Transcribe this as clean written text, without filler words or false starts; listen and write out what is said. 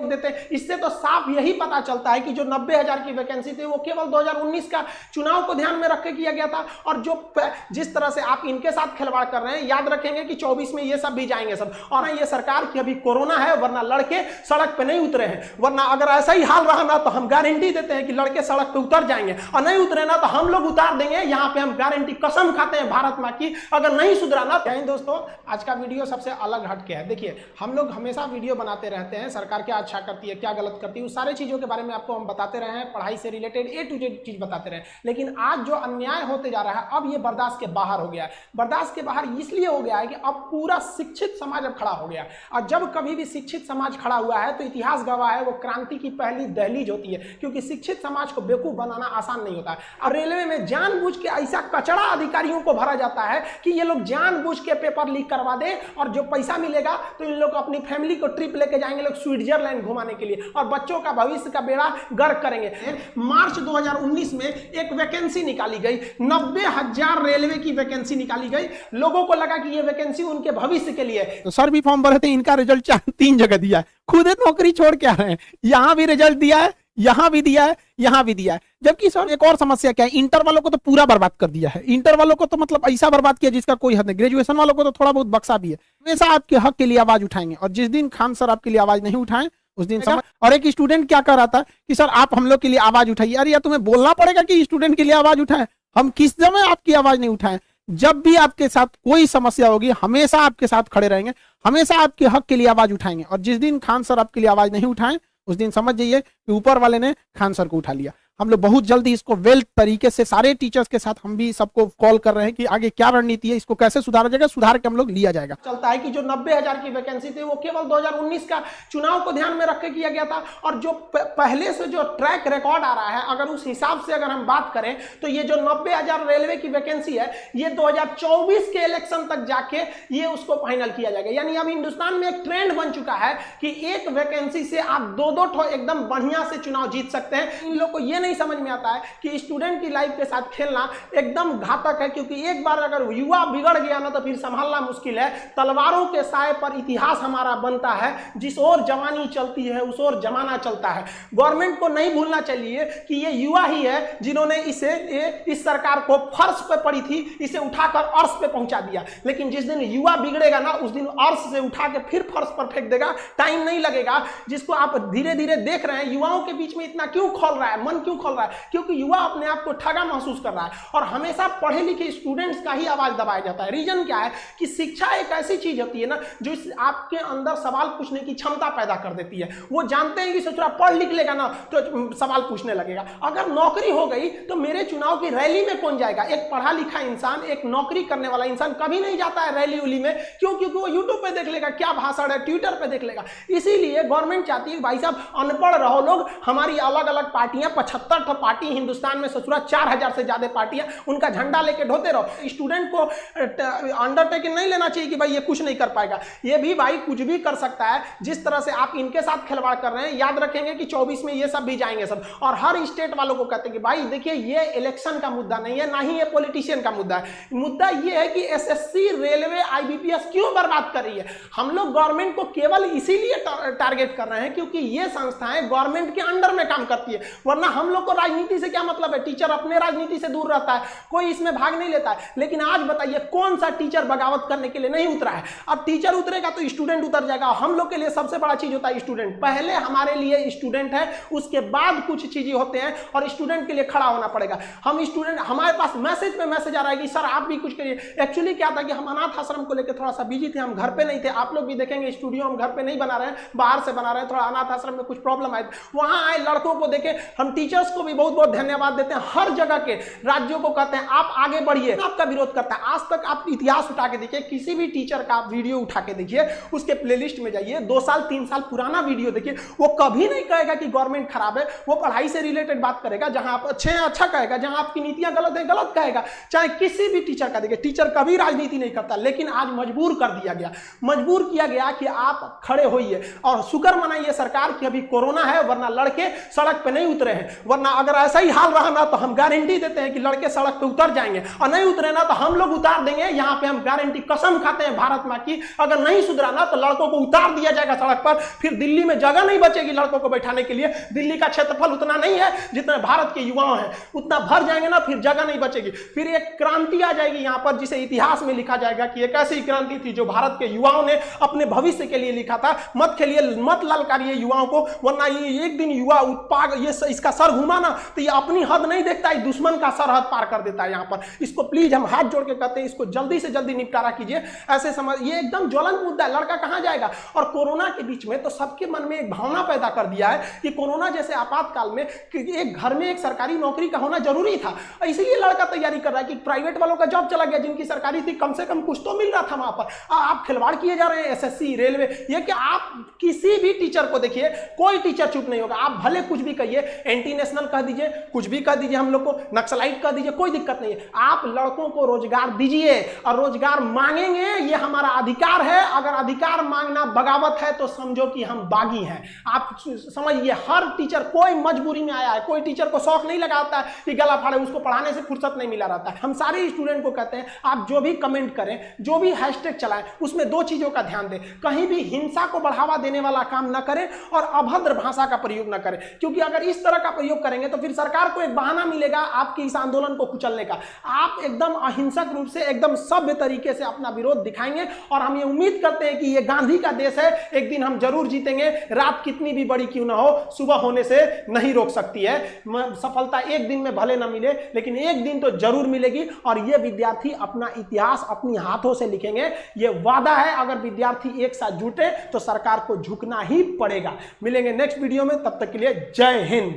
देते हैं। इससे तो साफ यही पता चलता है कि जो 90,000 की वैकेंसी थी वो केवल 2019 का चुनाव को ध्यान में रख के किया गया था। और जो जिस तरह से आप इनके साथ खिलवाड़ कर रहे हैं, याद रखेंगे कि 24 में ये सब भी जाएंगे सब। और ये सरकार की अभी कोरोना है, वरना लड़के सड़क पे नहीं उतरे हैं। वरना अगर ऐसा ही हाल रहा ना तो हम गारंटी देते हैं कि लड़के सड़क पे उतर जाएंगे, और नहीं उतरे ना तो हम लोग उतार देंगे। यहाँ पे हम गारंटी कसम खाते हैं भारत माँ की, अगर नहीं सुधरा ना। दोस्तों, आज का वीडियो सबसे अलग हट के है। देखिए, हम लोग हमेशा वीडियो बनाते रहते हैं, सरकार क्या अच्छा करती है, क्या गलत करती है, उस सारी चीजों के बारे में आपको हम बताते रहे हैं, पढ़ाई से रिलेटेड A to Z चीज बताते रहे। लेकिन आज जो अन्याय होते जा रहा है, अब ये बर्दाश्त के बाहर हो गया है। बर्दाश्त के बाहर इसलिए हो गया है कि अब पूरा शिक्षित समाज अब खड़ा हो गया। और जब कभी भी शिक्षित समाज खड़ा हुआ है तो इतिहास गवाह है, वो क्रांति की पहली दहलीज होती है, क्योंकि शिक्षित समाज को बेवकूफ बनाना आसान नहीं होता है। और रेलवे में जानबूझ के ऐसा कचड़ा अधिकारियों को भरा जाता है कि ये लोग जानबूझ के पेपर लीक करवा दे, और जो पैसा मिलेगा तो इन लोग अपनी फैमिली को ट्रिप लेके जाएंगे लोग स्विट्जरलैंड घुमाने के लिए, और बच्चों का भविष्य का बेड़ा गर्क करेंगे। मार्च 2019 में एक वैकेंसी निकाली गई, 90,000 रेलवे की वैकेंसी निकाली गई। लोगों को लगा कि ये वैकेंसी उनके भविष्य के लिए। तो सर भी फॉर्म भरे थे, इनका रिजल्ट 3 जगह दिया है, खुद नौकरी छोड़ के आ रहे हैं। यहां भी रिजल्ट दिया है, यहां भी दिया है, यहां भी दिया है। जबकि सर एक और समस्या क्या है, इंटर वालों को तो पूरा बर्बाद कर दिया है। इंटर वालों को तो मतलब ऐसा बर्बाद किया जिसका कोई हद नहीं। ग्रेजुएशन वालों को तो थोड़ा बहुत बक्सा भी है। हमेशा आपके हक के लिए आवाज उठाएंगे, और जिस दिन खान सर आपके लिए आवाज नहीं उठाएं उस दिन समझ। और एक स्टूडेंट क्या कर रहा था कि सर आप हम लोग के लिए आवाज उठाइए। अरे यार, तुम्हें बोलना पड़ेगा कि स्टूडेंट के लिए आवाज उठाएं। हम किस समय आपकी आवाज नहीं उठाएं? जब भी आपके साथ कोई समस्या होगी, हमेशा आपके साथ खड़े रहेंगे, हमेशा आपके हक के लिए आवाज उठाएंगे। और जिस दिन खान सर आपके लिए आवाज नहीं उठाएं उस दिन समझ जाइए कि ऊपर वाले ने खान सर को उठा लिया। हम लोग बहुत जल्दी इसको वेल तरीके से सारे टीचर्स के साथ हम भी सबको कॉल कर रहे हैं कि आगे क्या रणनीति है, इसको कैसे सुधारा जाएगा, सुधार के हम लोग लिया जाएगा। चलता है कि जो 90,000 की वैकेंसी थी वो केवल 2019 का चुनाव को ध्यान में रख के किया गया था। और जो पहले से जो ट्रैक रिकॉर्ड आ रहा है, अगर उस हिसाब से अगर हम बात करें तो ये जो 90,000 रेलवे की वैकेंसी है, ये 2024 के इलेक्शन तक जाके ये उसको फाइनल किया जाएगा। यानी अब हिंदुस्तान में एक ट्रेंड बन चुका है कि एक वैकेंसी से आप दो एकदम बढ़िया से चुनाव जीत सकते हैं। इन लोग को ये नहीं समझ में आता है कि स्टूडेंट की लाइफ के साथ खेलना एकदम घातक है, क्योंकि एक बार अगर युवा बिगड़ गया ना तो फिर संभालना मुश्किल है। तलवारों के साए पर इतिहास हमारा बनता है, जिस ओर जवानी चलती है उस ओर जमाना चलता है। गवर्नमेंट को नहीं भूलना चाहिए कि ये युवा ही है जिन्होंने इस सरकार को फर्श पे पड़ी थी, इसे उठाकर अर्श पे पहुंचा दिया। लेकिन जिस दिन युवा बिगड़ेगा ना उस दिन अर्श से उठा के फिर फर्श पर फेंक देगा। टाइम नहीं लगेगा। जिसको आप धीरे धीरे देख रहे हैं, युवाओं के बीच में इतना क्यों खोल रहा है, मन क्यों खोल रहा है? क्योंकि युवा अपने आप को ठगा महसूस कर रहा है, और हमेशा पढ़े लिखे स्टूडेंट्स का ही आवाज दबाया जाता है। रीजन क्या है कि शिक्षा एक ऐसी चीज होती है ना जो आपके अंदर सवाल पूछने की क्षमता पैदा कर देती है। वो जानते हैं कि सोचरा पढ़ लिख लेगा ना तो सवाल पूछने लगेगा। अगर नौकरी हो गई तो मेरे चुनाव की रैली में कौन जाएगा? एक पढ़ा लिखा इंसान, एक नौकरी करने वाला इंसान कभी नहीं जाता है रैली उली में। क्यों? क्योंकि वो यूट्यूब पे देख लेगा क्या भाषण है, ट्विटर पे देख लेगा। इसीलिए गवर्नमेंट चाहती है भाई साहब अनपढ़ रहो लोग, हमारी अलग अलग पार्टियां, 75 पार्टी हिंदुस्तान में, ससुरा 4,000 से ज्यादा पार्टियां, उनका झंडा लेके ढोते रहो। स्टूडेंट को अंडरटेकिंग नहीं लेना चाहिए कि भाई ये कुछ नहीं कर पाएगा। ये भी भाई कुछ भी कर सकता है। जिस तरह से आप इनके साथ खिलवाड़ कर रहे हैं, याद रखेंगे कि 24 में ये सब भी जाएंगे सब। और हर स्टेट वालों को कहते हैं कि भाई देखिए ये इलेक्शन का मुद्दा नहीं है, ना ही ये पॉलिटिशियन का मुद्दा है। मुद्दा ये है कि एसएससी, रेलवे, IBPS क्यों बर्बाद कर रही है। हम लोग गवर्नमेंट को केवल इसीलिए टारगेट कर रहे हैं क्योंकि ये संस्थाएं गवर्नमेंट के अंडर में काम करती है। वरना हम लोग को राजनीति से क्या मतलब है? टीचर अपने राजनीति से दूर रहता है, कोई इसमें भाग नहीं लेता है। लेकिन आज बताइए कौन सा टीचर बगावत करने के लिए नहीं उतरा है? अब टीचर उतरेगा तो स्टूडेंट उतर जाएगा। हम लोग के लिए सबसे बड़ा चीज होता है स्टूडेंट। पहले हमारे लिए स्टूडेंट है, उसके बाद कुछ चीजें होते हैं, और स्टूडेंट के लिए खड़ा होना पड़ेगा। हम स्टूडेंट, हमारे पास मैसेज पे मैसेज आ रहा है कि सर आप भी कुछ करिए। एक्चुअली क्या था कि हम अनाथ आश्रम को लेकर थोड़ा सा बिजी थे, हम घर पे नहीं थे। आप लोग भी देखेंगे स्टूडियो हम घर पे नहीं बना रहे हैं, बाहर से बना रहे हैं। थोड़ा अनाथ आश्रम में कुछ प्रॉब्लम आए, वहां आए लड़कों को देखे। हम टीचर्स को भी बहुत बहुत धन्यवाद देते हैं। हर जगह के राज्यों को कहते हैं आप आगे बढ़िए, आपका विरोध करता है। आज तक आप इतिहास उठा के देखिए, किसी भी टीचर का आप वीडियो उठा के देखिए, उसके प्लेलिस्ट में जाइए, 2 साल 3 साल पुराना वीडियो देखिए, वो कभी नहीं कहेगा कि गवर्नमेंट खराब है। वो पढ़ाई से रिलेटेड बात करेगा, जहां आप अच्छे हैं अच्छा कहेगा, जहां आपकी नीतियां गलत है गलत कहेगा। चाहे किसी भी टीचर का देखिए, टीचर कभी राजनीति नहीं करता, लेकिन आज मजबूर कर दिया गया, मजबूर किया गया कि आप खड़े होइए। और शुक्र मनाइए सरकार की अभी कोरोना है, वरना लड़के सड़क पे नहीं उतरे हैं। वरना अगर ऐसा ही हाल रहा ना तो हम गारंटी देते हैं कि लड़के सड़क पे उतर जाएंगे, और नहीं उतरे ना तो हम लोग उतार देंगे। यहाँ पे हम गारंटी कसम खाते हैं भारत माँ की, अगर नहीं सुधरा ना तो लड़कों को उतार दिया जाएगा सड़क पर। फिर दिल्ली में जगह नहीं बचेगी लड़कों को बैठाने के लिए। दिल्ली का क्षेत्रफल उतना नहीं है जितना भारत के युवाओं हैं, उतना भर जाएंगे ना, फिर जगह नहीं बचेगी। फिर एक क्रांति आ जाएगी यहाँ पर, जिसे इतिहास में लिखा जाएगा कि एक ऐसी क्रांति थी जो भारत के युवाओं ने अपने भविष्य के लिए लिखा था। मत खेलिए, मत ललकारिए युवाओं को, वरना ये एक दिन युवा उत्पाद ये इसका सर घुमा ना तो ये अपनी हद नहीं देखता है, दुश्मन का सरहद पार कर देता है यहाँ पर। इसको प्लीज हम हाथ जोड़ के कहते हैं, इसको जल्दी से जल्दी निपटारा कीजिए। ऐसे समझ, ये एकदम ज्वलंत मुद्दा है, लड़का कहां जाएगा। और कोरोना के बीच में तो सबके मन में एक भावना पैदा कर दिया है कि कोरोना जैसे आपातकाल में एक घर में एक सरकारी नौकरी का होना जरूरी था, इसीलिए लड़का तैयारी कर रहा है कि प्राइवेट वालों का जॉब चला गया, जिनकी सरकारी थी कम से कम कुछ तो मिल रहा था वहां पर। आप खिलवाड़ किए जा रहे हैं, एसएससी, रेलवे, ये कि आप किसी भी टीचर को देखिए, कोई टीचर चुप नहीं होगा। आप भले कुछ भी कहिए, एंटी नेशनल कह दीजिए, कुछ भी कह दीजिए, हम लोग को नक्सलाइट कह दीजिए, कोई दिक्कत नहीं है। आप लड़कों को रोजगार दीजिए और रोजगार मांगेंगे, ये हमारा अधिकार है। अगर अधिकार मांगना बगावत है तो समझो कि हम बागी हैं। आप समझिए, हर टीचर कोई मजबूरी में आया है, कोई टीचर को शौक नहीं लगाता है कि गला फाड़े, उसको पढ़ाने से फुर्सत नहीं मिला रहता है। हम सारे स्टूडेंट को कहते हैं, आप जो भी कमेंट करें, जो भी हैशटैग चलाएं, उसमें दो चीजों का ध्यान दें। कहीं भी हिंसा को बढ़ावा देने वाला काम न करें और अभद्र भाषा का प्रयोग न करें, क्योंकि अगर इस तरह का प्रयोग करेंगे तो फिर सरकार को एक बहाना मिलेगा आपके इस आंदोलन को कुचलने का। आप एकदम अहिंसक रूप से, एकदम सभ्य तरीके से अपना विरोध दिखाएंगे और हम ये उम्मीद करते हैं कि ये गांधी का देश है, एक दिन हम जरूर जीतेंगे। रात कितनी भी बड़ी क्यों ना हो, सुबह होने से नहीं रोक सकती है। सफलता एक दिन में भले ना मिले, लेकिन एक दिन तो जरूर मिलेगी और ये विद्यार्थी अपना इतिहास अपनी हाथों से लिखेंगे। ये वादा है, अगर विद्यार्थी एक साथ जुटे तो सरकार को झुकना ही पड़ेगा। मिलेंगे नेक्स्ट वीडियो में, तब तक के लिए जय हिंद।